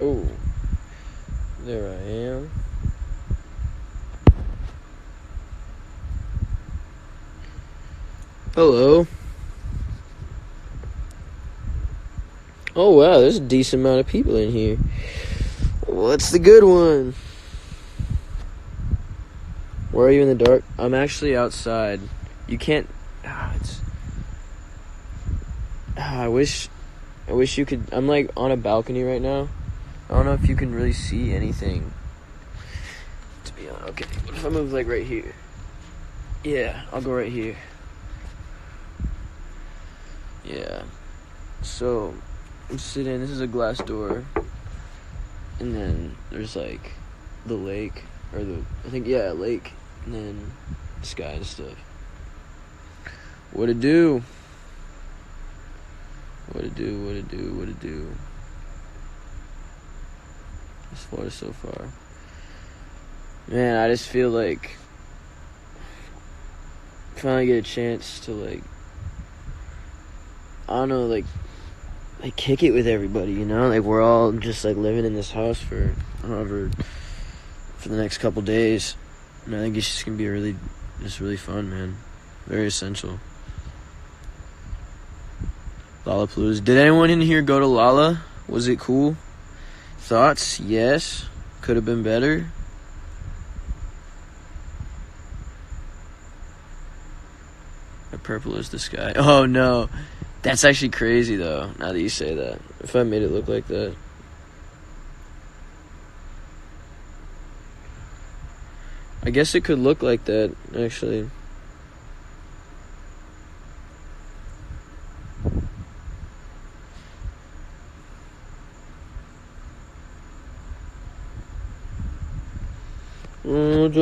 Oh, there I am. Hello. Oh wow, there's a decent amount of people in here. What's the good one? Where are you in the dark? I'm actually outside. You can't. I wish you could. I'm like on a balcony right now. I don't know if you can really see anything. To be honest, okay. What if I move like right here? Yeah, I'll go right here. Yeah. So I'm sitting. This is a glass door, and then there's like the lake, or lake, and then sky and stuff. What it do? What it do? As far as so far. Man, I just feel like finally get a chance to like, I don't know, like kick it with everybody, you know? Like we're all just like living in this house for the next couple days. And I think it's just gonna be really fun, man. Very essential. Lollapalooza. Did anyone in here go to Lolla? Was it cool? Thoughts? Yes. Could have been better. The purple is the sky. Oh no. That's actually crazy though, now that you say that. If I made it look like that. I guess it could look like that, actually. Not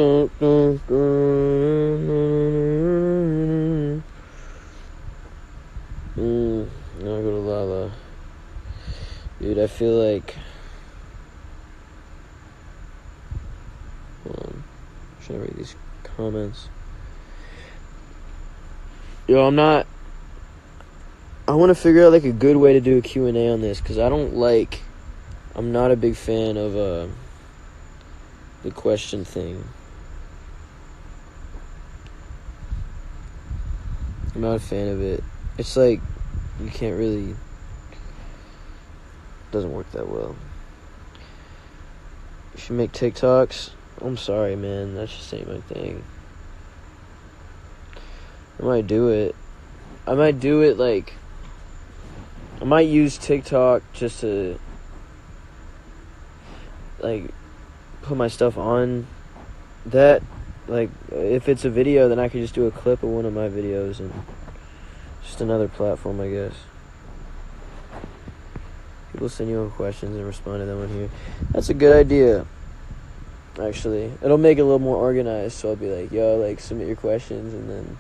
go to Lala. Dude, I feel like... Hold on. I'm trying to read these comments. Yo, I want to figure out like a good way to do a Q&A on this, because I'm not a big fan of the question thing. I'm not a fan of it. It's like you can't really, doesn't work that well. You should make TikToks. I'm sorry, man, that just ain't my thing. I might do it like, I might use TikTok just to like put my stuff on that. Like if it's a video, then I could just do a clip of one of my videos, and just another platform, I guess. People send you questions and respond to them on here. That's a good idea, actually. It'll make it a little more organized, so I'll be like, yo, like submit your questions, and then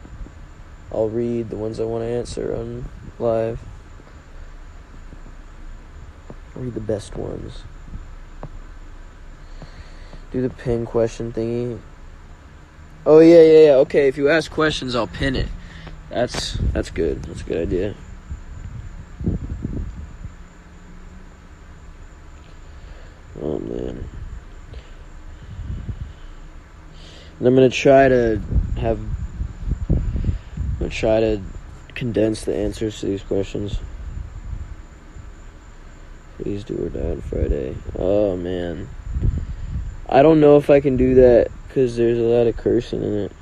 I'll read the ones I want to answer on live. I'll read the best ones. Do the pin question thingy. Oh yeah. Okay, if you ask questions, I'll pin it. That's good. That's a good idea. Oh man. And I'm gonna try to condense the answers to these questions. Please do or die on Friday. Oh man. I don't know if I can do that because there's a lot of cursing in it.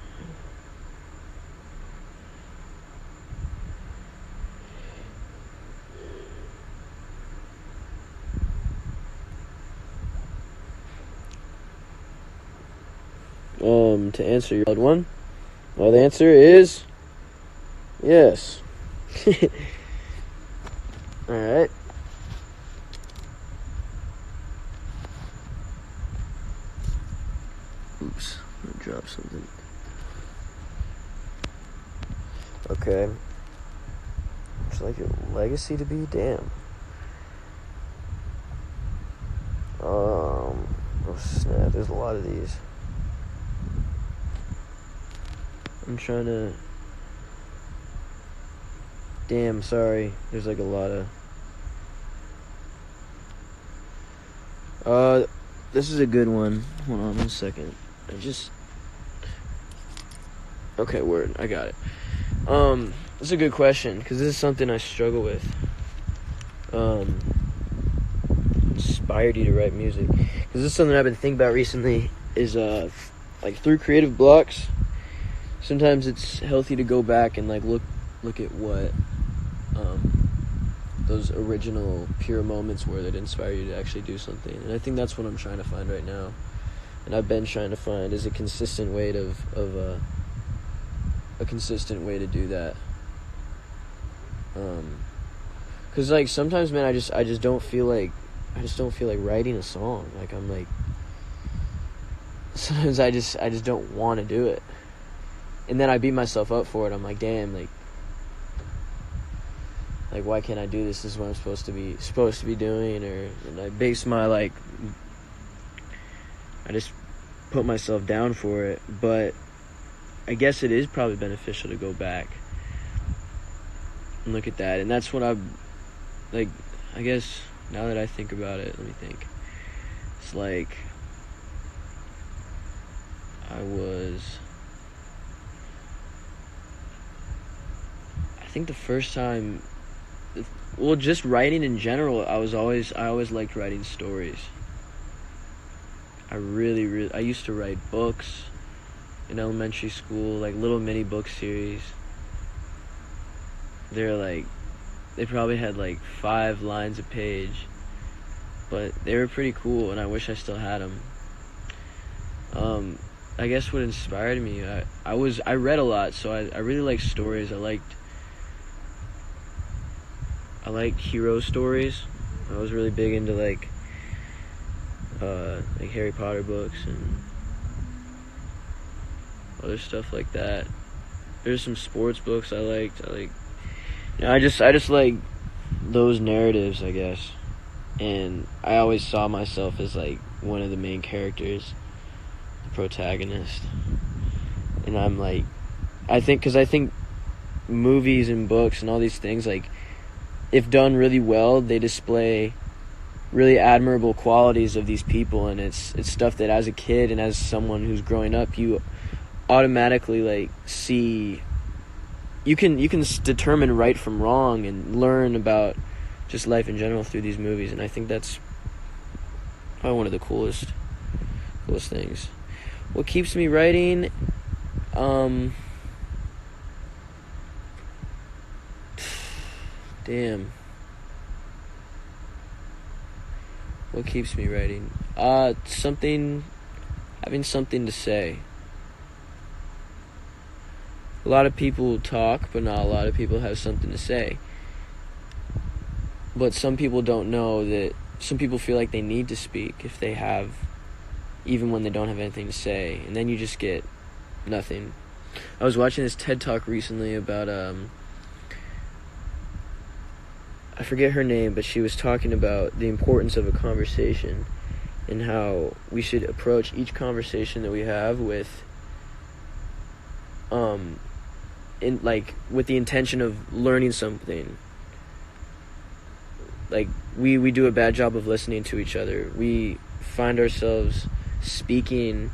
To answer your odd one, well, the answer is yes. All right. Oops, I dropped something. Okay. Would you like your legacy to be? Damn. Oh snap, there's a lot of these. I'm trying to... Damn, sorry. There's like a lot of... This is a good one. Hold on 1 second. Okay, word. I got it. This is a good question, because this is something I struggle with. Inspired you to write music? Because this is something I've been thinking about recently, is, like, through creative blocks, sometimes it's healthy to go back and, like, look at what, those original pure moments were that inspire you to actually do something. And I think that's what I'm trying to find right now. And I've been trying to find is a consistent way of a consistent way to do that. Cause like sometimes, man, I just don't feel like writing a song. Like I'm like, sometimes I just don't want to do it, and then I beat myself up for it. I'm like, damn, like why can't I do this? This is what I'm supposed to be doing, and I base my I just put myself down for it. But I guess it is probably beneficial to go back and look at that. And that's what I guess now that I think about it, let me think. It's like I think the first time, well, just writing in general, I always liked writing stories. I used to write books in elementary school, like little mini book series. They probably had like 5 lines a page, but they were pretty cool, and I wish I still had them. I guess what inspired me, I read a lot, so I really like stories. I like hero stories. I was really big into like Harry Potter books and other stuff like that. There's some sports books I liked. I just like those narratives, I guess. And I always saw myself as like one of the main characters, the protagonist. And I'm like, I think movies and books and all these things, like, if done really well, they display really admirable qualities of these people, and it's stuff that as a kid and as someone who's growing up, you automatically like see. You can determine right from wrong and learn about just life in general through these movies, and I think that's probably one of the coolest things. What keeps me writing? Damn. What keeps me writing? Having something to say. A lot of people talk, but not a lot of people have something to say. But some people don't know that. Some people feel like they need to speak if they have, even when they don't have anything to say, and then you just get nothing. I was watching this TED Talk recently about I forget her name, but she was talking about the importance of a conversation and how we should approach each conversation that we have with with the intention of learning something. Like we do a bad job of listening to each other. We find ourselves speaking,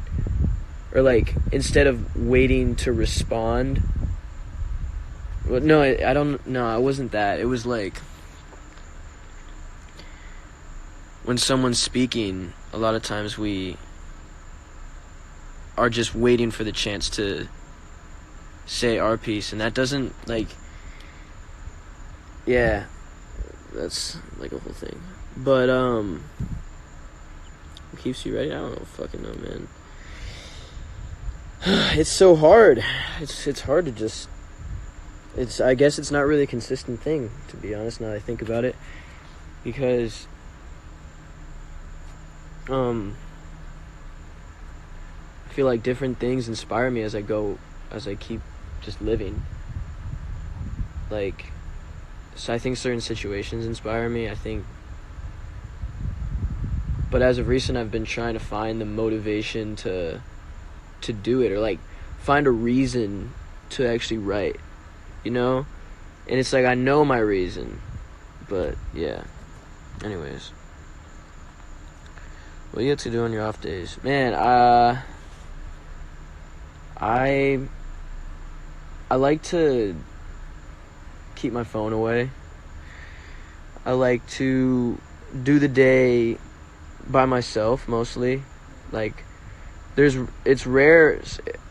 or like instead of waiting to respond. Well, no, I don't. No, it wasn't that. It was like when someone's speaking, a lot of times we are just waiting for the chance to say our piece, and that doesn't, like, yeah, that's like a whole thing. But what keeps you ready? I don't fucking know, man. It's so hard. It's hard to just. I guess it's not really a consistent thing, to be honest. Now that I think about it, because I feel like different things inspire me as I keep just living. Like, so I think certain situations inspire me, but as of recent, I've been trying to find the motivation to do it, or like find a reason to actually write, you know? And it's like I know my reason, but yeah. Anyways, What do you get to do on your off days? Man, I like to keep my phone away. I like to do the day by myself mostly. Like, it's rare.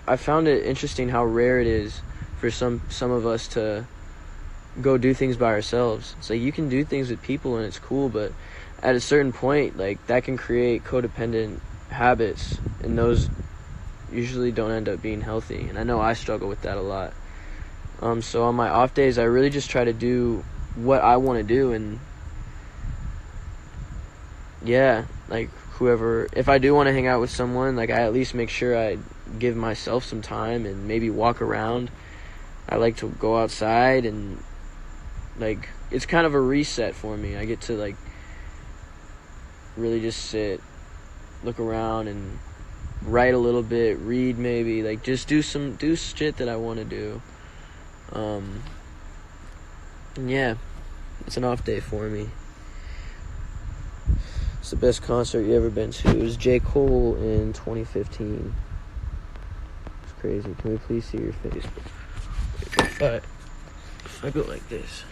I found it interesting how rare it is for some of us to go do things by ourselves. It's like you can do things with people and it's cool, but at a certain point, like, that can create codependent habits, and those usually don't end up being healthy. And I know I struggle with that a lot. So on my off days, I really just try to do what I want to do, and yeah, like, whoever, if I do want to hang out with someone, like, I at least make sure I give myself some time and maybe walk around. I like to go outside, and like, it's kind of a reset for me. I get to, like, really just sit, look around, and write a little bit, read maybe, like, just do shit that I want to do. And yeah, it's an off day for me. It's the best concert you ever been to. It was J. Cole in 2015. It's crazy. Can we please see your face? But if I go like this,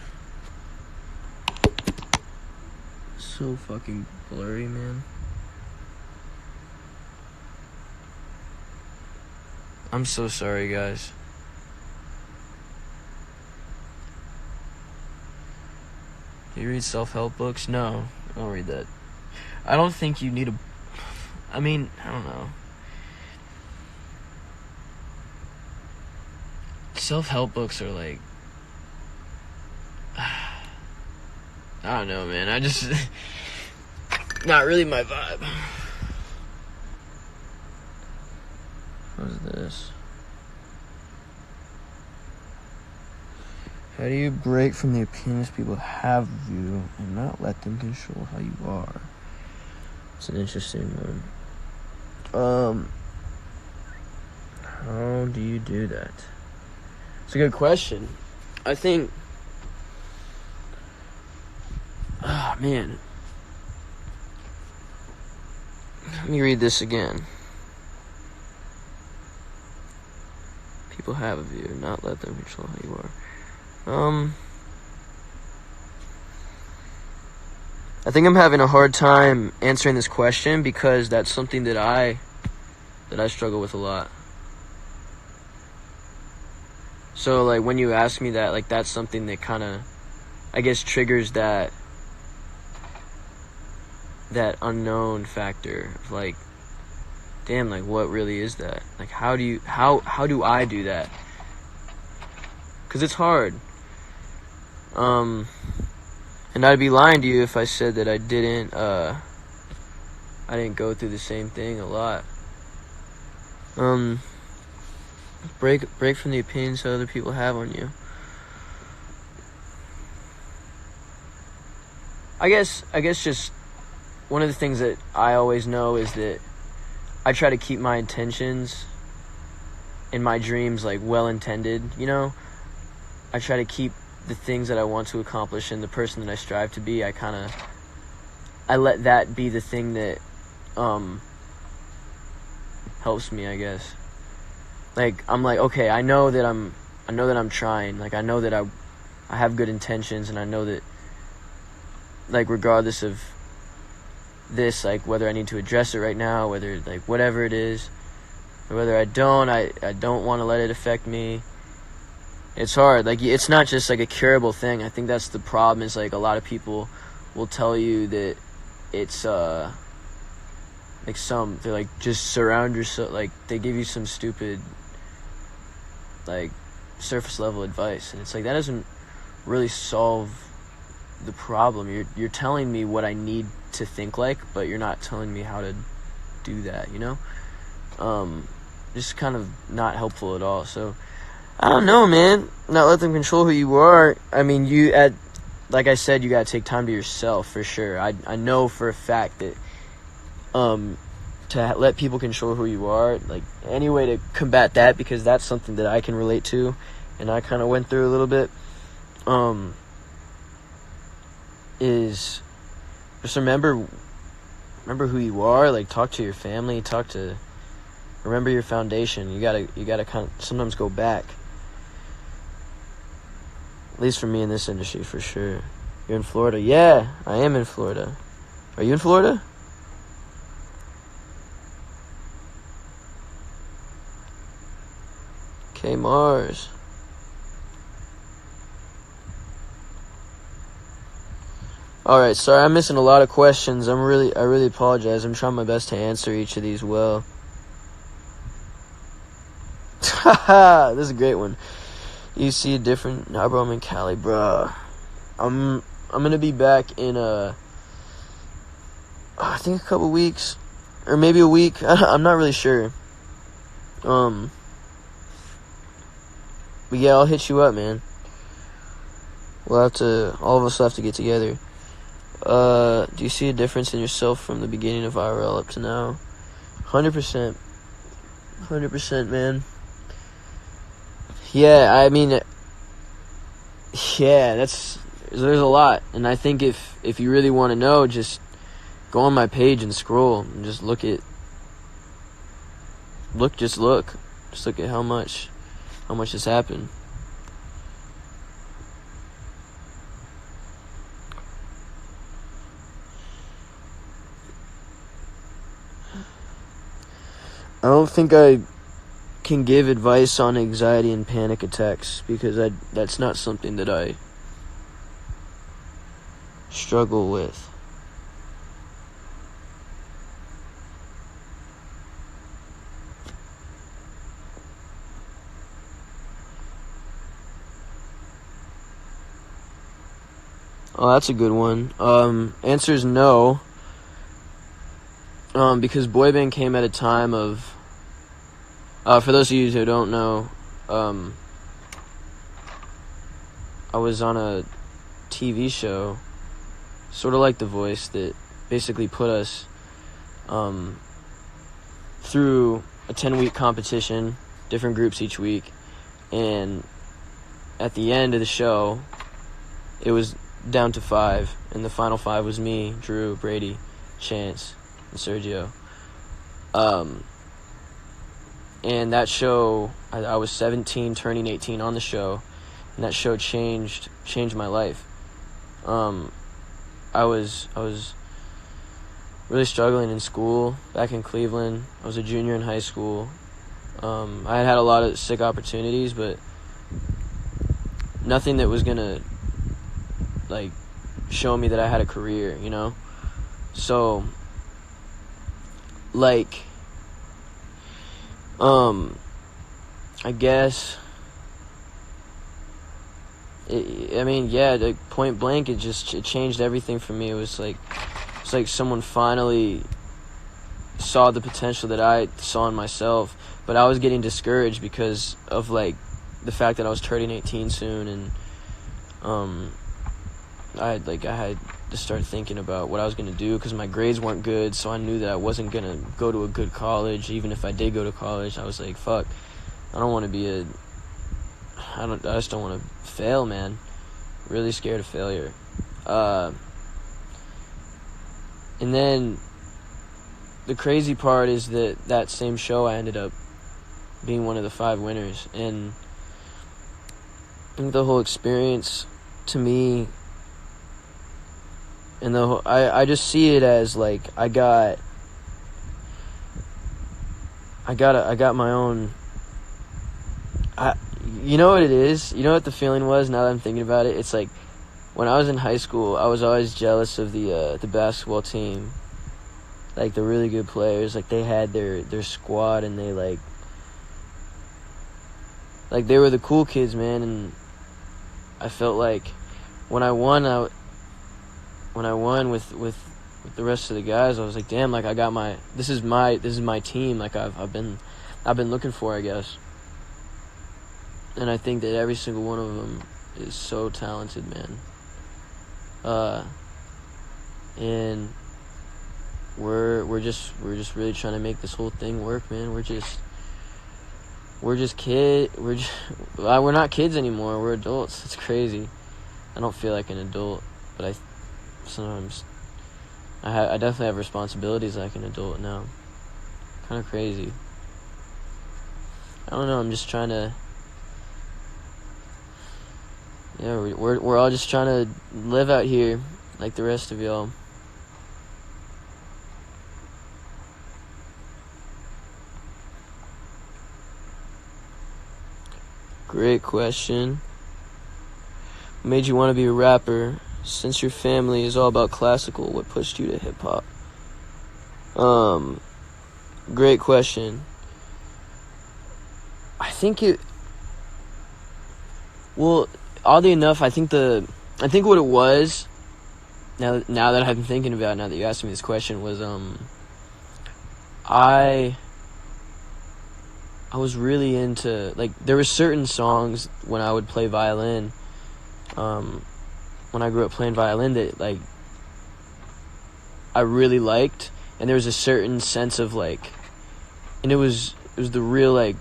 so fucking blurry, man. I'm so sorry, guys. Do you read self-help books? No, I don't read that. I don't think you need I mean, I don't know. Self-help books are like, I don't know, man. I just, not really my vibe. What is this? How do you break from the opinions people have of you and not let them control how you are? It's an interesting one. How do you do that? It's a good question. I think, man. Let me read this again. People have of you, not let them control how you are. I think I'm having a hard time answering this question because that's something that I struggle with a lot. So, like, when you ask me that, like, that's something that kind of, I guess, triggers that unknown factor of, like, damn, like, what really is that? Like, how do I do that? Because it's hard. And I'd be lying to you if I said that I didn't go through the same thing a lot. Break from the opinions that other people have on you. I guess just one of the things that I always know is that I try to keep my intentions and my dreams, like, well-intended, you know? I try to keep the things that I want to accomplish and the person that I strive to be, I let that be the thing that helps me, I guess. Like, I'm like, okay, I know that I'm trying. Like, I know that I have good intentions, and I know that, like, regardless of this, like, whether I need to address it right now, whether, like, whatever it is, or whether I don't want to let it affect me. It's hard. Like, it's not just, like, a curable thing. I think that's the problem, is, like, a lot of people will tell you that it's, like, they're like, just surround yourself, like, they give you some stupid, like, surface level advice, and it's like, that doesn't really solve the problem. You're telling me what I need to think like, but you're not telling me how to do that, you know? Just kind of not helpful at all. So, I don't know, man. Not let them control who you are. I mean, like I said, you gotta take time to yourself, for sure. I know for a fact that to let people control who you are, like, any way to combat that, because that's something that I can relate to, and I kind of went through a little bit, is just remember remember who you are. Like, talk to your family. Remember your foundation. You gotta kind of sometimes go back. At least for me in this industry, for sure. You're in Florida? Yeah, I am in Florida. Are you in Florida? Okay, Mars. Alright, sorry, I'm missing a lot of questions. I really apologize. I'm trying my best to answer each of these well. Haha, this is a great one. You see a different... Nah, bro, I'm in Cali, bro. I'm gonna be back in, I think a couple weeks. Or maybe a week. I'm not really sure. But yeah, I'll hit you up, man. All of us will have to get together. Do you see a difference in yourself from the beginning of IRL up to now? 100%. 100%, man. Yeah, I mean, yeah, there's a lot. And I think if you really want to know, just go on my page and scroll and just look at how much has happened. I don't think I can give advice on anxiety and panic attacks because that's not something that I struggle with. Oh, that's a good one. Answer is no. Because boy band came at a time of... for those of you who don't know, I was on a TV show, sort of like The Voice, that basically put us through a 10-week competition, different groups each week, and at the end of the show, it was down to 5, and the final 5 was me, Drew, Brady, Chance, and Sergio. And that show, I was 17, turning 18 on the show, and that show changed my life. I was really struggling in school back in Cleveland. I was a junior in high school. I had a lot of sick opportunities, but nothing that was gonna like show me that I had a career, you know? So like I guess like point blank, it changed everything for me. It's like someone finally saw the potential that I saw in myself, but I was getting discouraged because of like the fact that I was turning 18 soon, and I had to start thinking about what I was going to do because my grades weren't good, so I knew that I wasn't going to go to a good college. Even if I did go to college, I was like, fuck, I don't want to be I just don't want to fail, man. Really scared of failure. And then the crazy part is that same show I ended up being one of the 5 winners, and I think the whole experience to me, and I just see it as like I got my own. You know what it is? You know what the feeling was now that I'm thinking about it? It's like when I was in high school, I was always jealous of the basketball team. Like the really good players, like they had their squad, and they like they were the cool kids, man. And I felt like when I won with the rest of the guys, I was like, damn, like I got this is my team, like I've been looking for, I guess. And I think that every single one of them is so talented, man. And we're just really trying to make this whole thing work, man. We're not kids anymore. We're adults. It's crazy. I don't feel like an adult, but sometimes I definitely have responsibilities like an adult now. Kind of crazy. I don't know. I'm just trying to. Yeah, we're all just trying to live out here like the rest of y'all. Great question. What made you want to be a rapper? Since your family is all about classical, what pushed you to hip hop? Great question. I think it. Well, oddly enough, I think what it was. Now that I've been thinking about it, now that you asked me this question, was I was really into, like, there were certain songs when I would play violin, when I grew up playing violin, that, like, I really liked, and there was a certain sense of, like, and it was the real, like,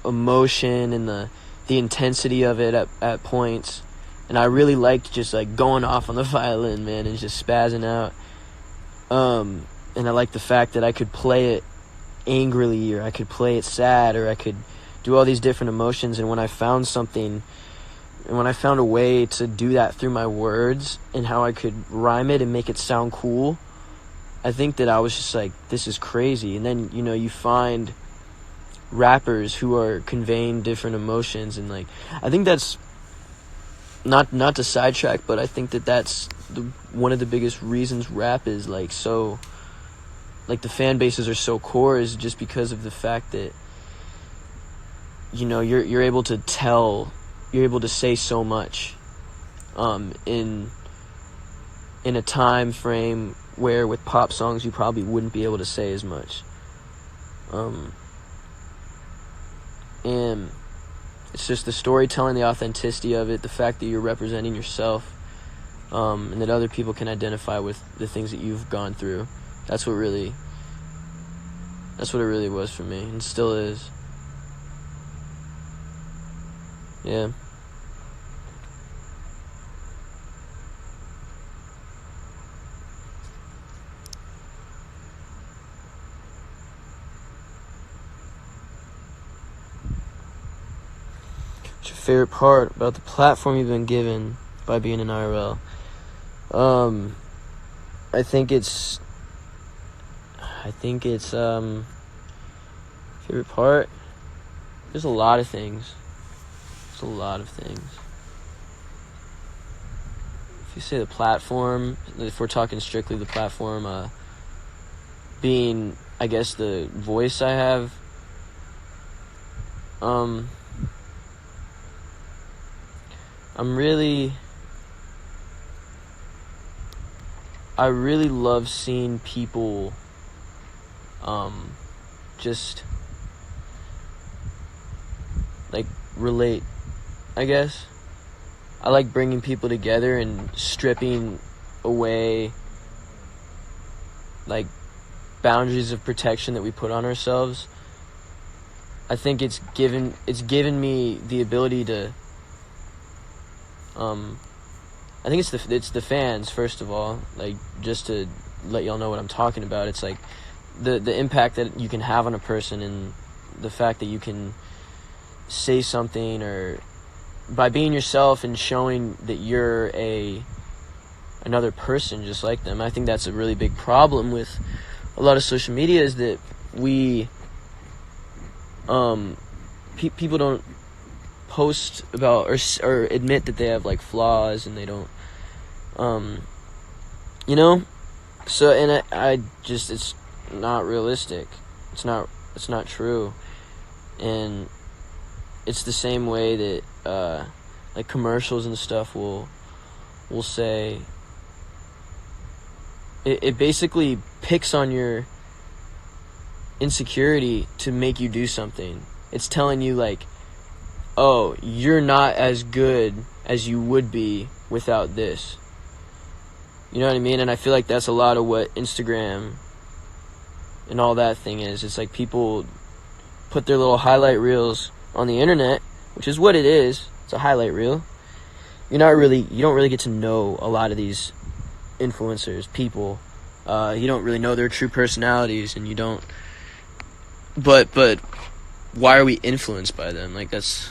emotion and the intensity of it at points, and I really liked just, like, going off on the violin, man, and just spazzing out, and I liked the fact that I could play it angrily, or I could play it sad, or I could do all these different emotions. And when I found something, and when I found a way to do that through my words and how I could rhyme it and make it sound cool, I think that I was just like, this is crazy. And then, you know, you find rappers who are conveying different emotions, and, like, I think that's not to sidetrack, but I think that that's one of the biggest reasons rap is, like, so, like, the fan bases are so core, is just because of the fact that, you know, you're able to say so much in a time frame where with pop songs you probably wouldn't be able to say as much. And it's just the storytelling, the authenticity of it, the fact that you're representing yourself, and that other people can identify with the things that you've gone through. That's what it really was for me, and still is. Yeah. What's your favorite part about the platform you've been given by being in IRL? I think it's favorite part. There's a lot of things. If you say the platform, if we're talking strictly the platform, being, I guess, the voice I have, I really love seeing people just, like, relate, I guess. I like bringing people together and stripping away, like, boundaries of protection that we put on ourselves. I think it's given me the ability to I think it's the fans, first of all, like, just to let y'all know what I'm talking about. It's like the impact that you can have on a person, and the fact that you can say something, or by being yourself and showing that you're another person just like them. I think that's a really big problem with a lot of social media, is that we people don't post about or admit that they have, like, flaws, and they don't you know, so, and I just, it's not realistic. It's not true. And it's the same way that like, commercials and stuff will say, it basically picks on your insecurity to make you do something. It's telling you, like, oh, you're not as good as you would be without this. You know what I mean? And I feel like that's a lot of what Instagram and all that thing is. It's like people put their little highlight reels on the internet, which is what it is. It's a highlight reel. You don't really get to know a lot of these influencers, people, You don't really know their true personalities, and you don't. But why are we influenced by them? Like, that's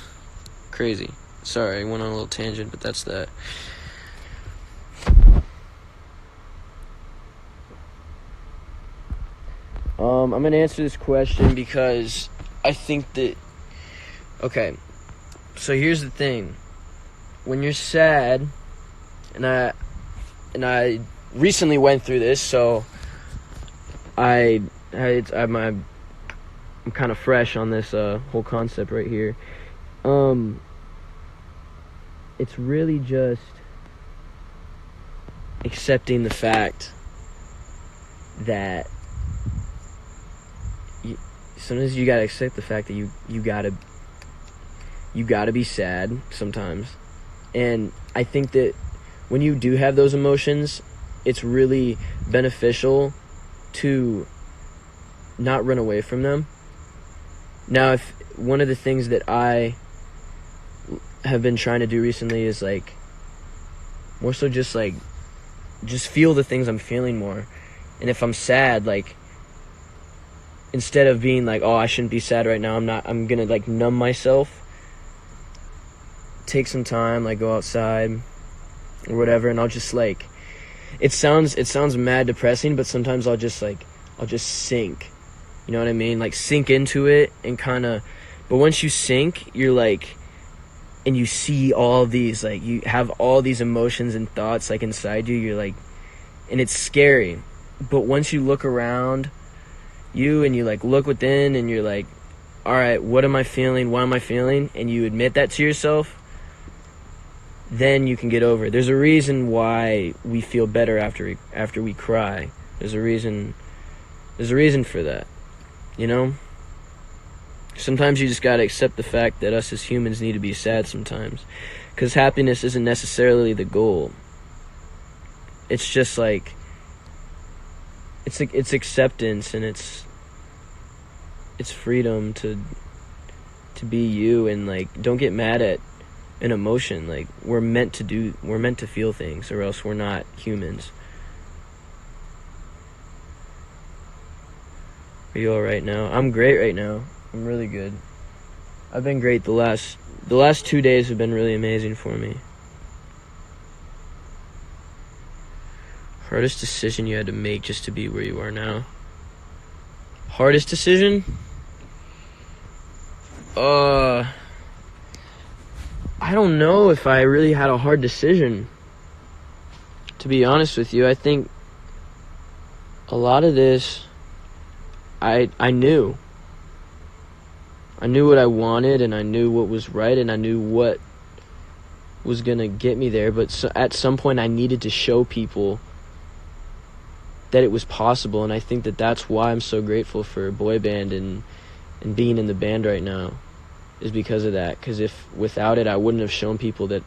crazy. Sorry, I went on a little tangent, but that's that. I'm gonna answer this question because I think that. Okay, so here's the thing. When you're sad, and I recently went through this, so I'm kind of fresh on this whole concept right here. It's really just accepting the fact that sometimes you gotta accept the fact that you gotta be sad sometimes. And I think that when you do have those emotions, it's really beneficial to not run away from them. Now, if one of the things that I have been trying to do recently is like more so just feel the things I'm feeling more. And if I'm sad, like, instead of being like, oh, I shouldn't be sad right now, I'm gonna like numb myself, take some time, like go outside or whatever, and I'll just like, it sounds mad depressing, but sometimes I'll just sink, you know what I mean? Like sink into it and kind of, but once you sink, you're like, and you see all these, like, you have all these emotions and thoughts like inside you, you're like, and it's scary. But once you look around you and you like look within and you're like, all right, what am I feeling? What am I feeling? And you admit that to yourself, then you can get over it. There's a reason why we feel better after we cry. There's a reason for that, you know? Sometimes you just gotta accept the fact that us as humans need to be sad sometimes, because happiness isn't necessarily the goal. It's just like, it's acceptance, and it's freedom to be you, and like, don't get mad at an emotion. Like, we're meant to feel things, or else we're not humans. Are you all right now? I'm great right now. I'm really good. I've been great. The last 2 days have been really amazing for me. Hardest decision you had to make just to be where you are now? Hardest decision? I don't know if I really had a hard decision, to be honest with you. I think a lot of this, I knew what I wanted, and I knew what was right, and I knew what was gonna get me there. But at some point I needed to show people that it was possible, and I think that that's why I'm so grateful for boy band and being in the band right now, is because of that. Because if without it, I wouldn't have shown people that,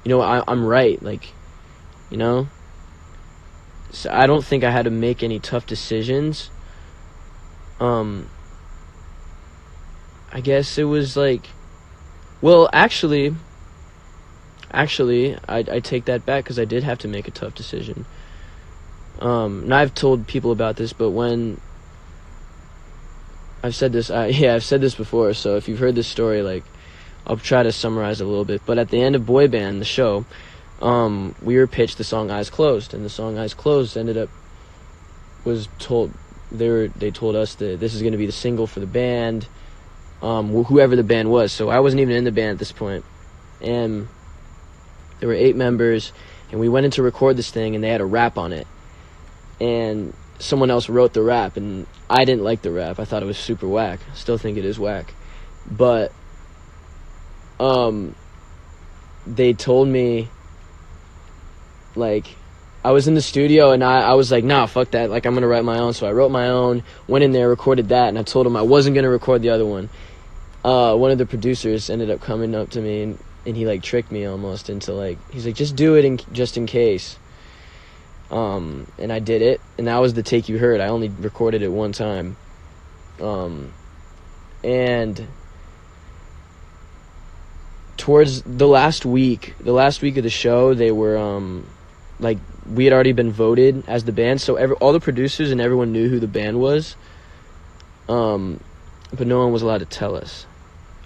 you know, I'm right, like, you know. So I don't think I had to make any tough decisions. I guess it was like, well, actually, I take that back, because I did have to make a tough decision. And I've told people about this, but when I've said this, I've said this before, so if you've heard this story, like, I'll try to summarize it a little bit. But at the end of Boy Band, the show, we were pitched the song Eyes Closed, and the song Eyes Closed they told us that this is going to be the single for the band, whoever the band was. So I wasn't even in the band at this point, and there were 8 members, and we went in to record this thing, and they had a rap on it, and someone else wrote the rap, and I didn't like the rap. I thought it was super whack. Still think it is whack. But they told me, like, I was in the studio, and I was like, nah, fuck that, like, I'm gonna write my own. So I wrote my own, went in there, recorded that, and I told him I wasn't gonna record the other one. One of the producers ended up coming up to me, and he like tricked me almost into, like, he's like, just do it just in case. And I did it, and that was the take you heard. I only recorded it one time. And towards the last week of the show, they were like we had already been voted as the band, so all the producers and everyone knew who the band was, but no one was allowed to tell us,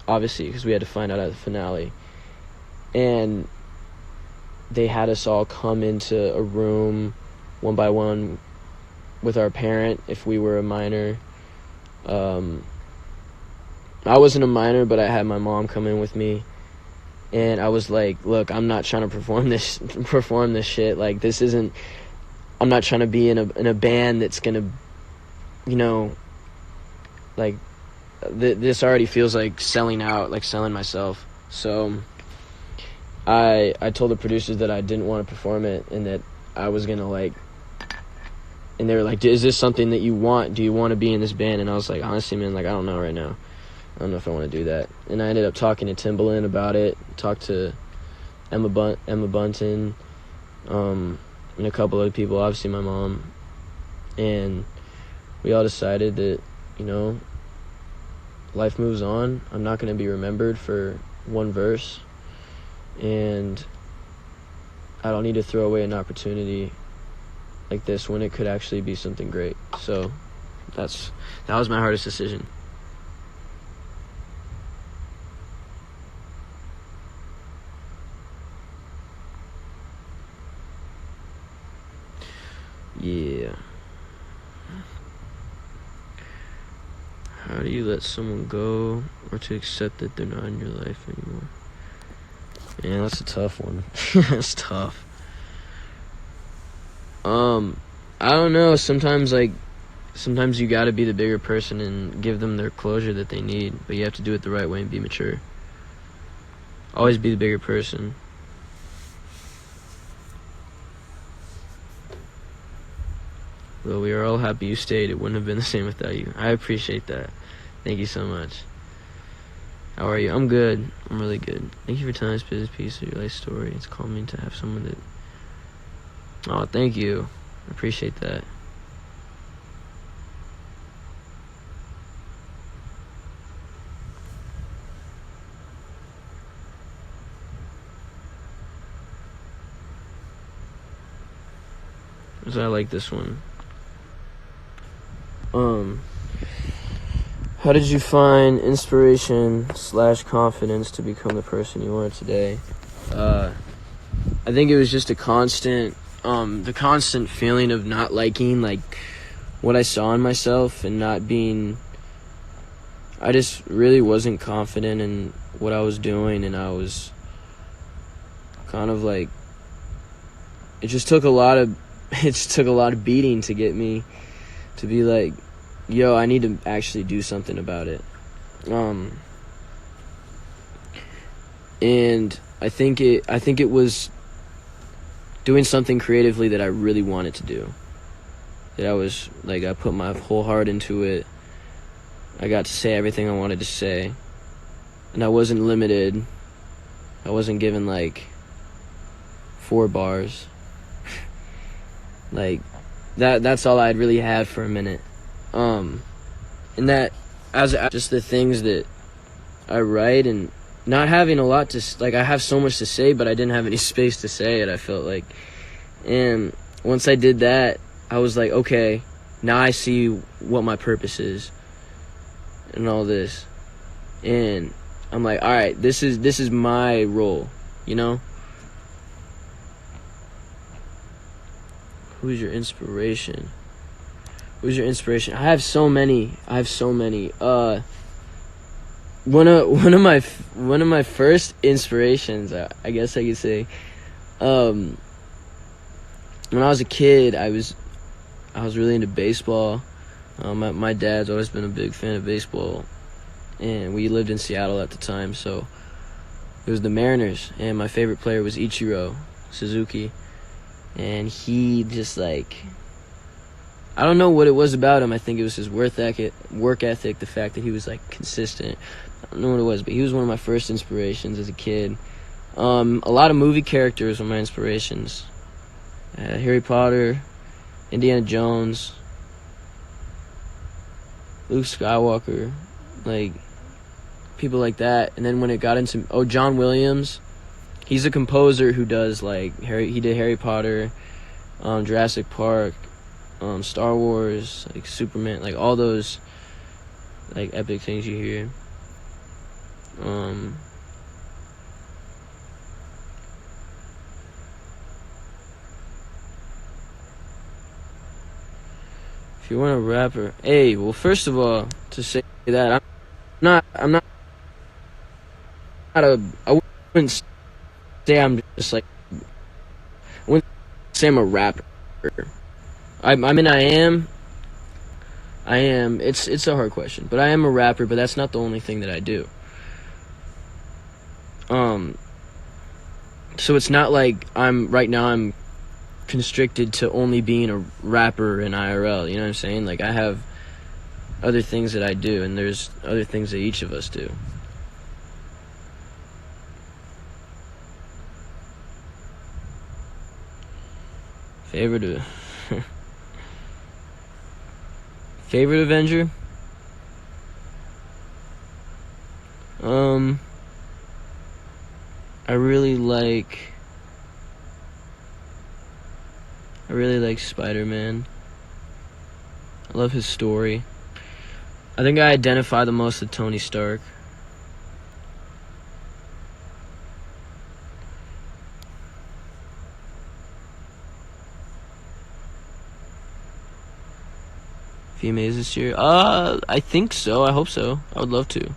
obviously, because we had to find out at the finale. And they had us all come into a room one by one with our parent if we were a minor. I wasn't a minor, but I had my mom come in with me, and I was like, look, I'm not trying to perform this shit. Like, this isn't, I'm not trying to be in a band that's gonna, you know, like, this already feels like selling out, like selling myself. So I told the producers that I didn't want to perform it, and that I was gonna, like, and they were like, is this something that you want? Do you want to be in this band? And I was like, honestly, man, like, I don't know right now. I don't know if I want to do that. And I ended up talking to Timbaland about it, talked to Emma Bunton, and a couple other people, obviously my mom. And we all decided that, you know, life moves on. I'm not going to be remembered for one verse. And I don't need to throw away an opportunity like this when it could actually be something great. So that was my hardest decision. Yeah. How do you let someone go, or to accept that they're not in your life anymore? Man, that's a tough one. That's tough. I don't know. Sometimes you gotta be the bigger person and give them their closure that they need, but you have to do it the right way and be mature. Always be the bigger person. Well, we are all happy you stayed. It wouldn't have been the same without you. I appreciate that. Thank you so much. How are you? I'm good. I'm really good. Thank you for telling us this piece of your life story. It's calming to have someone that... Oh, thank you. I appreciate that. So I like this one. How did you find inspiration/confidence to become the person you are today? I think it was just the constant feeling of not liking, like, what I saw in myself, and not being, I just really wasn't confident in what I was doing, and I was kind of like, it took a lot of beating to get me to be like, yo, I need to actually do something about it. And I think it was doing something creatively that I really wanted to do. That I was like, I put my whole heart into it. I got to say everything I wanted to say, and I wasn't limited. I wasn't given like 4 bars. Like, that's all I'd really had for a minute. And that, as just the things that I write, and not having a lot to, like, I have so much to say, but I didn't have any space to say it, I felt like. And once I did that, I was like, okay, now I see what my purpose is and all this. And I'm like, all right, this is my role, you know? Who's your inspiration? Who's your inspiration? I have so many. One of my first inspirations, I guess I could say, when I was a kid, I was really into baseball. My dad's always been a big fan of baseball, and we lived in Seattle at the time, so it was the Mariners, and my favorite player was Ichiro Suzuki. And he just, like, I don't know what it was about him. I think it was his work ethic, the fact that he was, like, consistent. I don't know what it was, but he was one of my first inspirations as a kid. A lot of movie characters were my inspirations. Harry Potter, Indiana Jones, Luke Skywalker, like, people like that. And then when it got into, John Williams. He's a composer who does, like, he did Harry Potter. Jurassic Park, Star Wars, like Superman, like all those like epic things you hear. If you want a rapper, hey, well, first of all, to say that I'm not I wouldn't say I'm just like, I wouldn't say I'm a rapper. I mean, I am. It's a hard question, but I am a rapper. But that's not the only thing that I do. So it's not like I'm constricted to only being a rapper in IRL. You know what I'm saying? Like I have other things that I do, and there's other things that each of us do. Favorite favorite Avenger? I really like Spider-Man. I love his story. I think I identify the most with Tony Stark. VMAs this year? I think so. I hope so. I would love to. How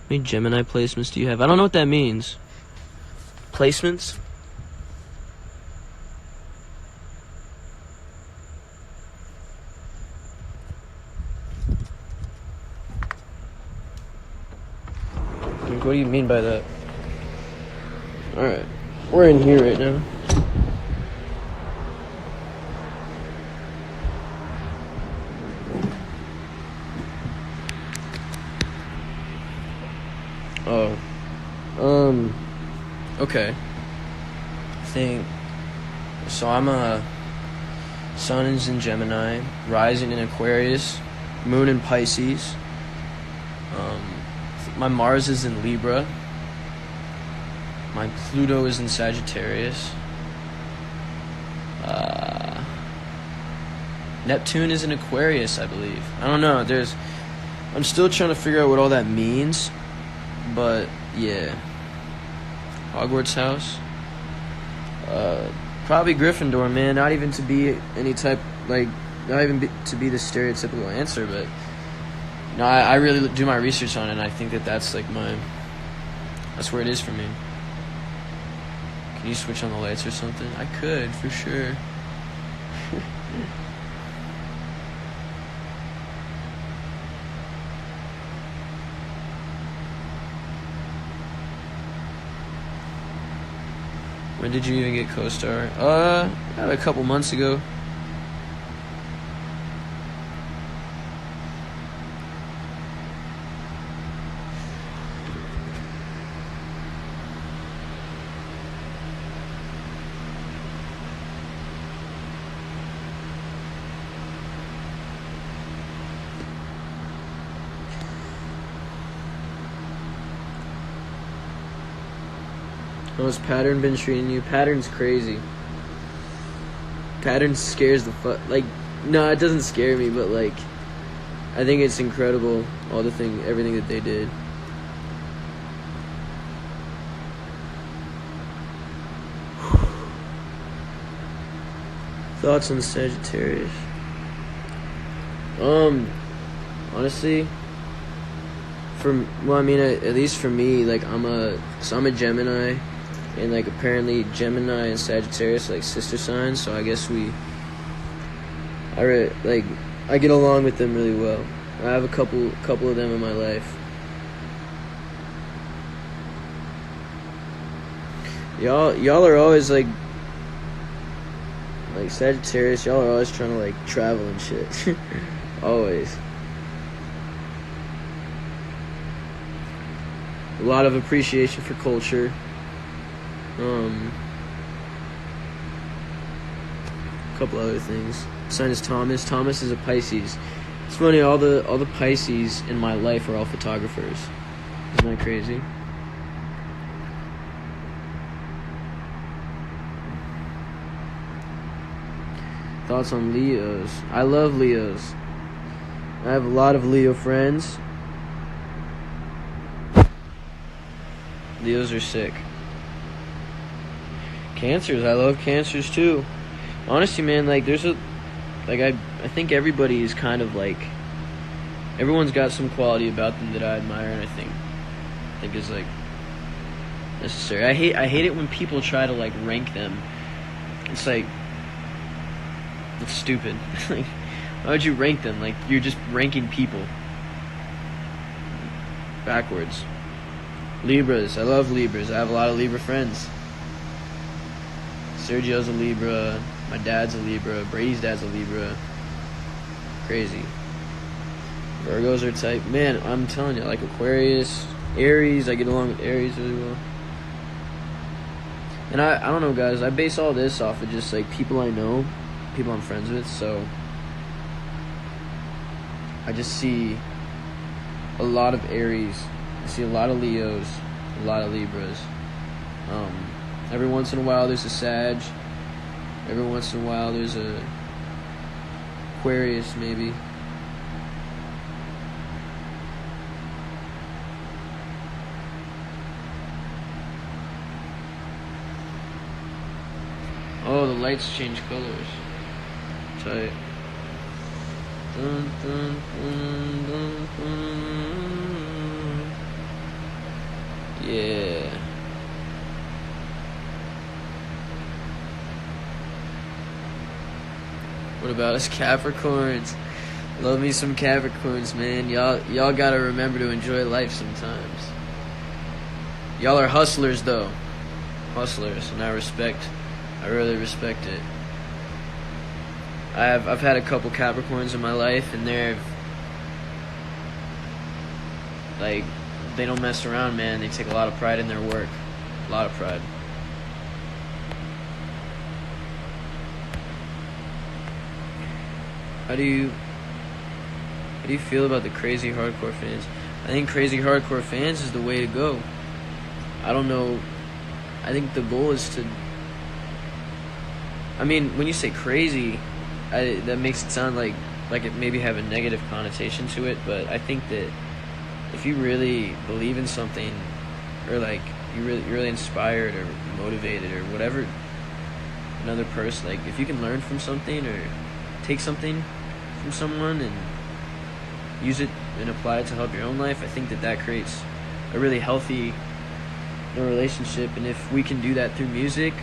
many Gemini placements do you have? I don't know what that means. Placements? Like, what do you mean by that? Alright. We're in here right now. Oh. Okay. So I'm a Sun is in Gemini, rising in Aquarius, Moon in Pisces. My Mars is in Libra. My Pluto is in Sagittarius. Neptune is in Aquarius, I believe. I don't know. I'm still trying to figure out what all that means. But yeah, Hogwarts house. Probably Gryffindor, man. Not even to be any type not even to be the stereotypical answer, but no, I really do my research on it. And I think that's like that's where it is for me. Can you switch on the lights or something? I could for sure. When did you even get co-star? About a couple months ago. How's Pattern been treating you? Pattern's crazy. Pattern scares the no, it doesn't scare me, but like, I think it's incredible, everything that they did. Thoughts on Sagittarius? Honestly, at least for me, like I'm a Gemini. And like apparently Gemini and Sagittarius are like sister signs, so I guess I get along with them really well. I have a couple of them in my life. Y'all are always like Sagittarius. Y'all are always trying to like travel and shit. Always. A lot of appreciation for culture. A couple other things. Sign is Thomas. Thomas is a Pisces. It's funny, all the Pisces in my life are all photographers. Isn't that crazy? Thoughts on Leos? I love Leos. I have a lot of Leo friends. Leos are sick. Cancers, I love Cancers too. Honestly, man, like I think everybody is kind of like, everyone's got some quality about them that I admire, and I think is like necessary. I hate it when people try to like rank them. It's like, it's stupid. Like, why would you rank them? Like, you're just ranking people backwards. Libras, I love Libras. I have a lot of Libra friends. Sergio's a Libra. My dad's a Libra. Brady's dad's a Libra. Crazy. Virgos are type. Man, I'm telling you, like Aquarius, Aries. I get along with Aries really well. And I don't know, guys. I base all this off of just like people I know, people I'm friends with. So I just see a lot of Aries. I see a lot of Leos, a lot of Libras. Every once in a while there's a Sag. Every once in a while there's a Aquarius, maybe. Oh, the lights change colors. Tight. Dun, dun, dun, dun, dun. Yeah. What about us Capricorns? Love me some Capricorns, man. Y'all gotta remember to enjoy life sometimes. Y'all are hustlers, though. Hustlers, and I really respect it. I've had a couple Capricorns in my life, and they're like, they don't mess around, man. They take a lot of pride in their work. A lot of pride. How do you feel about the crazy hardcore fans? I think crazy hardcore fans is the way to go. I don't know. I think the goal is to, I mean, when you say crazy, that makes it sound like it maybe have a negative connotation to it, but I think that if you really believe in something, or like you're really inspired or motivated or whatever, another person, like if you can learn from something or take something from someone and use it and apply it to help your own life, I think that creates a really healthy relationship. And if we can do that through music,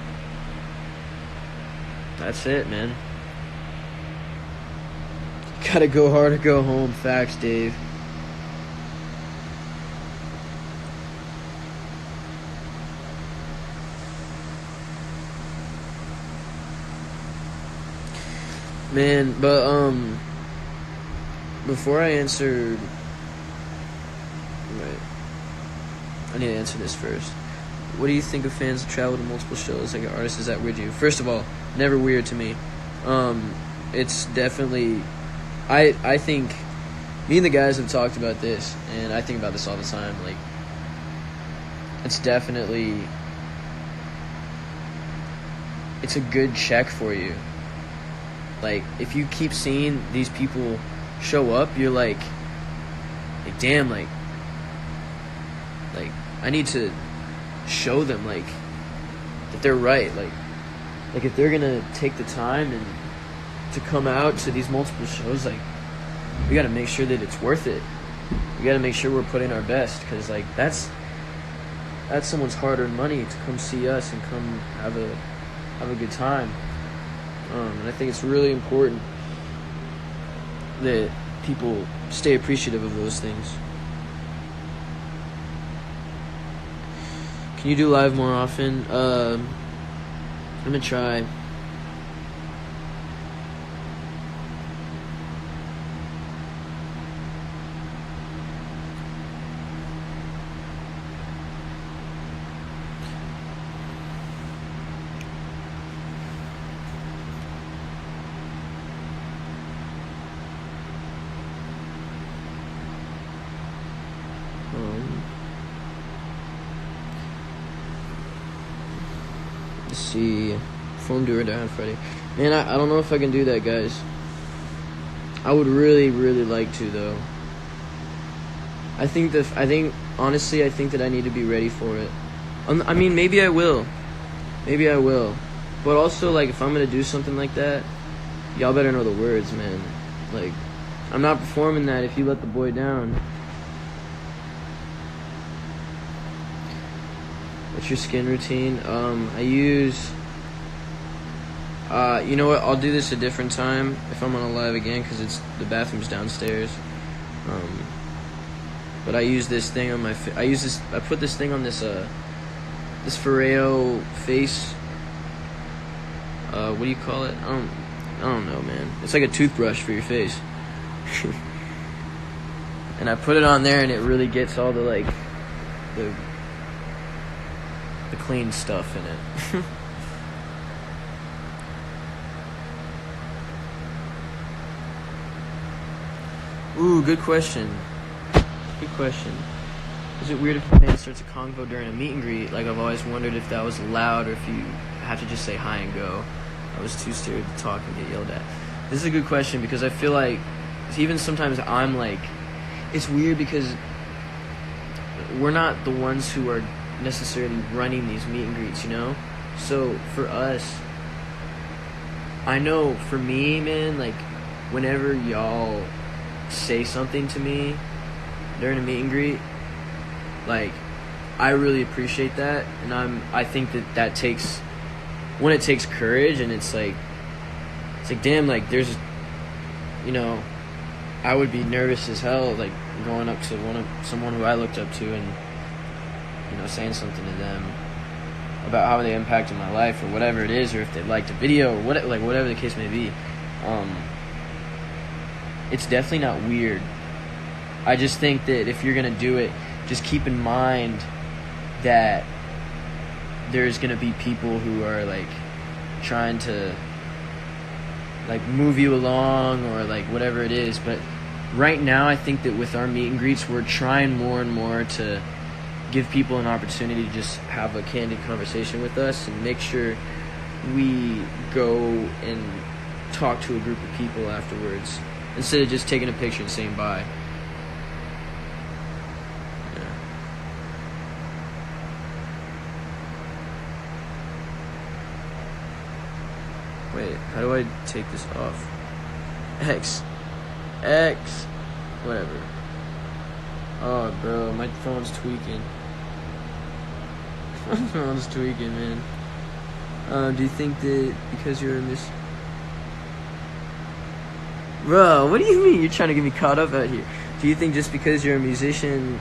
that's it, man. Gotta go hard or go home. Facts, Dave. Man, but before I answer, right, I need to answer this first. What do you think of fans that travel to multiple shows like an artist? Is that weird to you? First of all, never weird to me. It's definitely, I think, me and the guys have talked about this, and I think about this all the time. Like, it's definitely, it's a good check for you. Like, if you keep seeing these people show up, you're like damn, like I need to show them like that they're right. Like if they're gonna take the time and to come out to these multiple shows, like we gotta make sure that it's worth it. We gotta make sure we're putting our best, because like that's someone's hard-earned money to come see us and come have a good time. And I think it's really important that people stay appreciative of those things. Can you do live more often? I'm gonna try. Let's see. Phone do or die on Friday. Man, I don't know if I can do that, guys. I would really, really like to, though. Honestly, I think that I need to be ready for it. I mean, maybe I will. Maybe I will. But also, like, if I'm going to do something like that, y'all better know the words, man. Like, I'm not performing that if you let the boy down. What's your skin routine? I use... you know what? I'll do this a different time if I'm on a live again, because the bathroom's downstairs. But I use this thing on my... I put this thing on this Ferreo face... what do you call it? I don't know, man. It's like a toothbrush for your face. And I put it on there, and it really gets all the, like, the clean stuff in it. Ooh, good question. Good question. Is it weird if a fan starts a convo during a meet and greet? Like, I've always wondered if that was allowed, or if you have to just say hi and go. I was too scared to talk and get yelled at. This is a good question, because I feel like even sometimes I'm like, it's weird because we're not the ones who are necessarily running these meet and greets, you know? So for us, I know for me, man, like, whenever y'all say something to me during a meet and greet, like, I really appreciate that, and I think that takes, when it takes courage, and it's like damn, like, there's, you know, I would be nervous as hell, like, going up to someone who I looked up to and, you know, saying something to them about how they impacted my life or whatever it is, or if they liked a video or whatever the case may be. It's definitely not weird. I just think that if you're gonna do it, just keep in mind that there's gonna be people who are, like, trying to, like, move you along or, like, whatever it is. But right now, I think that with our meet and greets, we're trying more and more to give people an opportunity to just have a candid conversation with us and make sure we go and talk to a group of people afterwards instead of just taking a picture and saying bye. Wait, how do I take this off? X. Whatever. Oh, bro, my phone's tweaking. My phone's tweaking, man. Do you think that because you're in this... Bro, what do you mean? You're trying to get me caught up out here. Do you think just because you're a musician,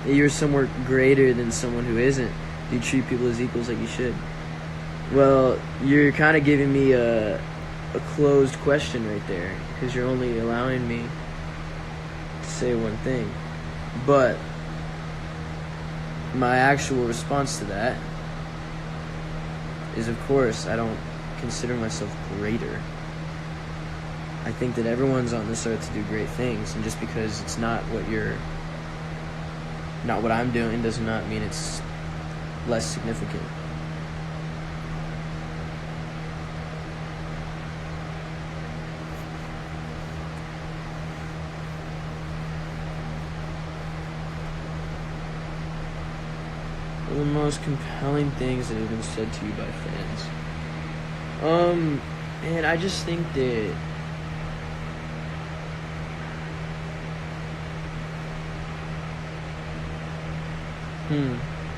that you're somewhere greater than someone who isn't? Do you treat people as equals like you should? Well, you're kind of giving me a closed question right there, because you're only allowing me to say one thing. But my actual response to that is, of course, I don't consider myself greater. I think that everyone's on this earth to do great things, and just because it's not what I'm doing does not mean it's less significant. What are the most compelling things that have been said to you by fans? And I just think that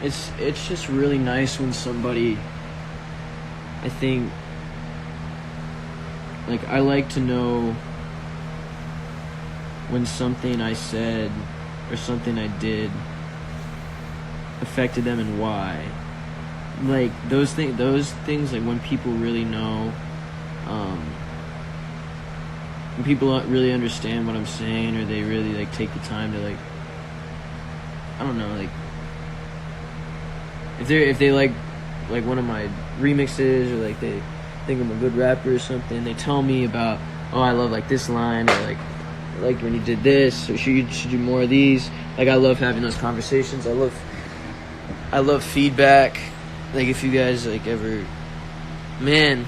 it's just really nice when somebody, I think, like, I like to know when something I said or something I did affected them and why. Like, those things, like, when people really know, when people really understand what I'm saying, or they really, like, take the time to, like, I don't know, like, if they like one of my remixes, or like they think I'm a good rapper or something, they tell me about, oh, I love, like, this line, or like when you did this, or should do more of these. Like, I love having those conversations. I love feedback. Like, if you guys, like, ever, man,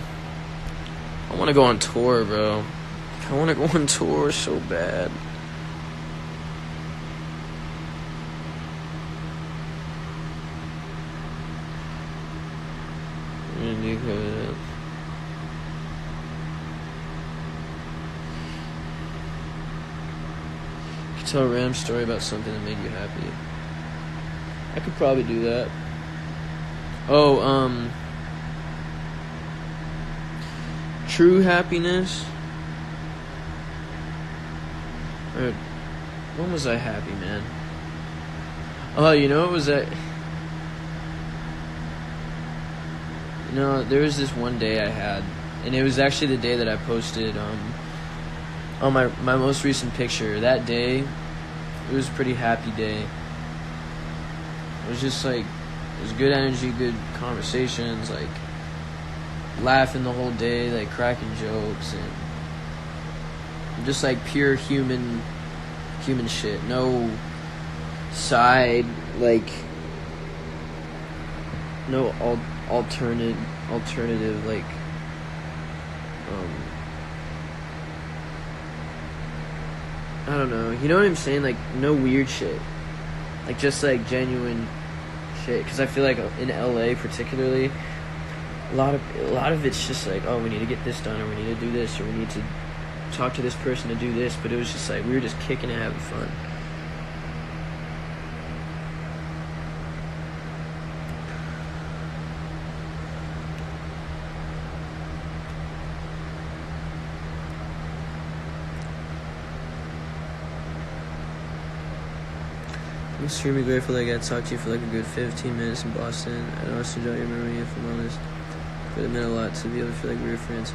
I want to go on tour, bro. I want to go on tour so bad. Tell a random story about something that made you happy. I could probably do that. Oh, true happiness. Or, when was I happy, man? Oh, you know, it was that. You know, there was this one day I had, and it was actually the day that I posted on my most recent picture. That day, it was a pretty happy day. It was just like, it was good energy, good conversations, like laughing the whole day, like cracking jokes, and just like pure human shit. No side, like no alternative, like I don't know. You know what I'm saying? Like, no weird shit. Like, just, like, genuine shit. Because I feel like in LA particularly, a lot of it's just like, oh, we need to get this done, or we need to do this, or we need to talk to this person to do this. But it was just like, we were just kicking and having fun. I'm extremely grateful that I got to talk to you for like a good 15 minutes in Boston. I honestly don't remember you, if I'm honest, but it meant a lot to be able to feel like we were friends.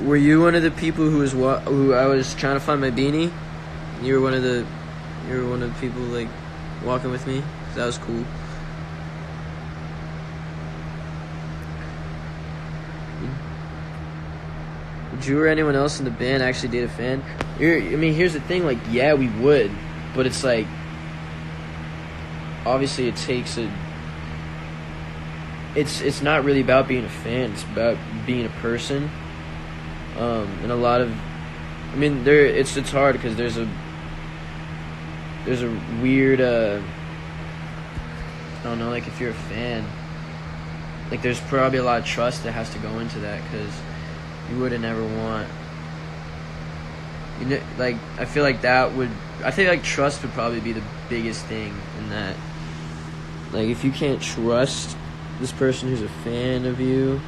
Were you one of the people who I was trying to find my beanie? You were one of the people like walking with me. That was cool. Would you or anyone else in the band actually date a fan? Here's the thing. Like, yeah, we would, but it's like, obviously it takes it's not really about being a fan, it's about being a person. And a lot of, it's hard because there's a weird I don't know, like, if you're a fan, like, there's probably a lot of trust that has to go into that, because you wouldn't ever want, like, I feel like trust would probably be the biggest thing in that. Like, if you can't trust this person who's a fan of you,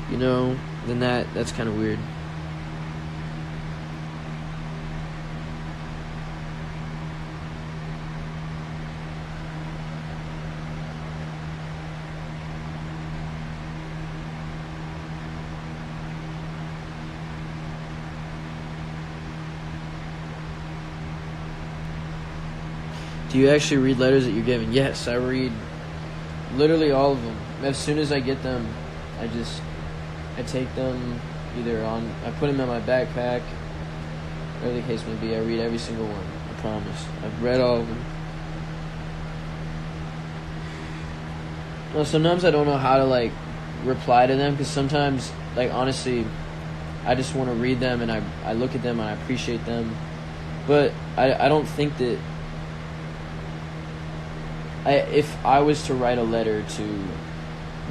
you know, then that's kind of weird. Do you actually read letters that you're given? Yes, I read literally all of them. As soon as I get them, I take them I put them in my backpack, whatever the case may be. I read every single one, I promise. I've read all of them. Well, sometimes I don't know how to, like, reply to them, because sometimes, like, honestly, I just want to read them, and I look at them and I appreciate them. But I don't think that if I was to write a letter to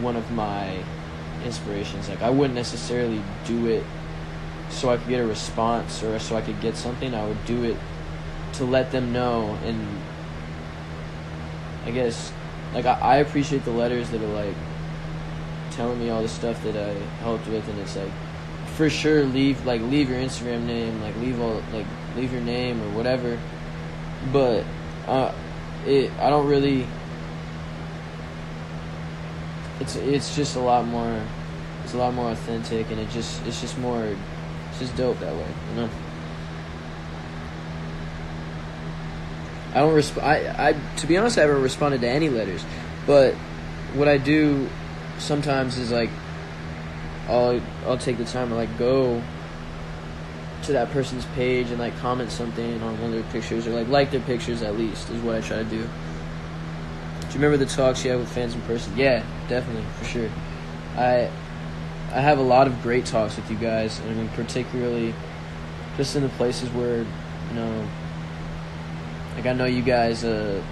one of my inspirations, like, I wouldn't necessarily do it so I could get a response or so I could get something. I would do it to let them know, and I guess, like, I appreciate the letters that are, like, telling me all the stuff that I helped with, and it's like, for sure, leave your Instagram name, like, leave your name or whatever, but I don't really. It's just a lot more. It's a lot more authentic, and it's just dope that way, you know. I don't I to be honest, I haven't responded to any letters, but what I do sometimes is, like, I'll take the time to, like, go to that person's page and, like, comment something on one of their pictures, or like their pictures, at least, is what I try to do. Do you remember the talks you had with fans in person? Yeah, definitely, for sure. I I have a lot of great talks with you guys, and I mean, particularly just in the places where, you know, like I know you guys, like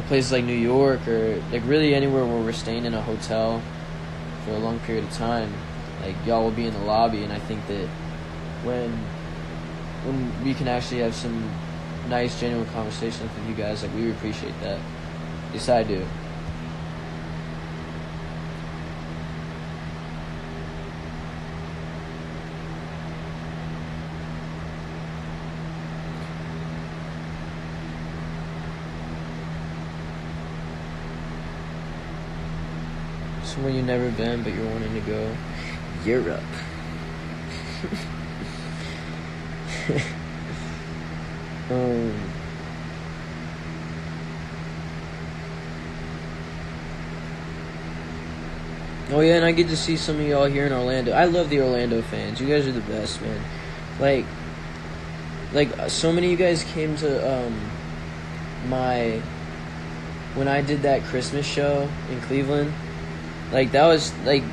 places like New York or like really anywhere where we're staying in a hotel for a long period of time, like y'all will be in the lobby, and I think that when we can actually have some nice, genuine conversations with you guys, like we appreciate that. Yes, I do. Somewhere you've never been, but you're wanting to go. Europe. Oh yeah, and I get to see some of y'all here in Orlando. I love the Orlando fans. You guys are the best, man. Like so many of you guys came to when I did that Christmas show in Cleveland. Like that was like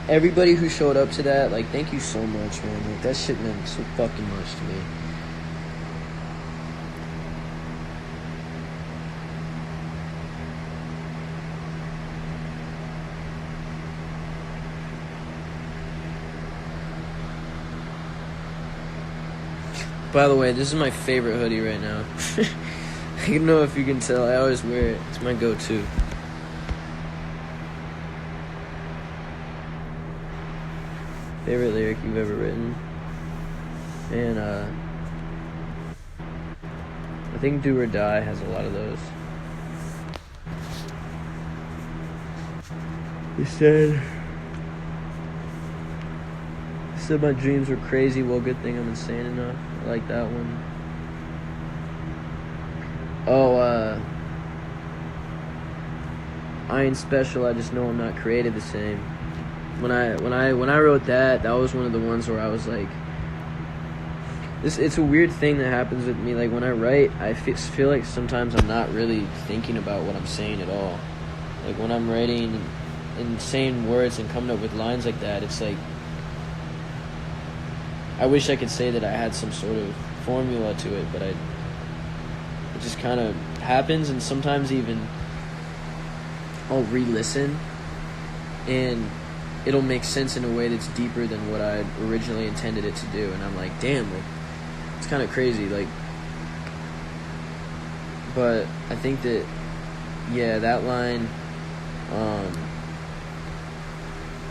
everybody who showed up to that. Like thank you so much, man. Like that shit meant so fucking much to me. By the way, this is my favorite hoodie right now. I don't know if you can tell. I always wear it. It's my go-to. Favorite lyric you've ever written? And I think Do or Die has a lot of those. He said my dreams were crazy. Well, good thing I'm insane enough. I like that one. Oh, I ain't special. I just know I'm not created the same. When I wrote that was one of the ones where I was like, it's a weird thing that happens with me. Like when I write, I feel like sometimes I'm not really thinking about what I'm saying at all. Like when I'm writing and saying words and coming up with lines like that, it's like I wish I could say that I had some sort of formula to it, but it just kind of happens. And sometimes even I'll re-listen and it'll make sense in a way that's deeper than what I originally intended it to do, and I'm like, damn, like it's kind of crazy, like. But I think that, yeah, that line,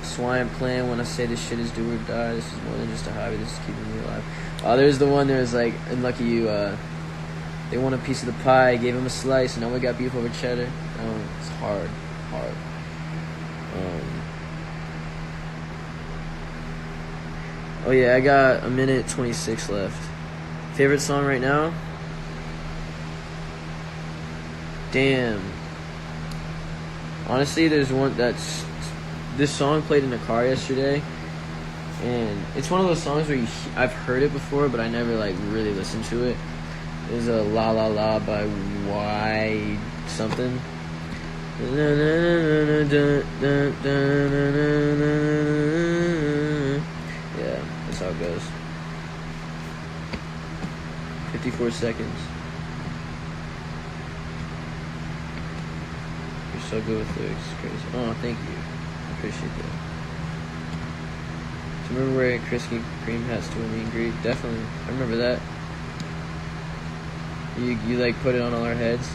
that's why I'm playing when I say this shit is do or die. This is more than just a hobby. This is keeping me alive. There's the one. There's like, and lucky you. They want a piece of the pie. Gave him a slice, and now we got beef over cheddar. It's hard. Oh yeah, I got a minute 26 left. Favorite song right now? Damn. Honestly, there's one that's. This song played in the car yesterday, and it's one of those songs where I've heard it before, but I never like really listened to it. It's a La La La by Y something. Yeah, that's how it goes. 54 seconds. You're so good with lyrics, it's crazy. Oh, thank you. Appreciate that. Do you remember wearing Krispy Kreme hats to a meet and greet? Definitely. I remember that. You like put it on all our heads.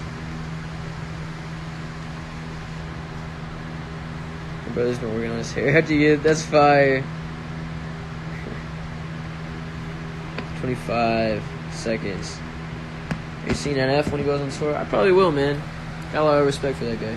My brother's been working on his hair. After you get that's fire. 25 seconds. Are you seeing NF when he goes on tour? I probably will, man. Got a lot of respect for that guy.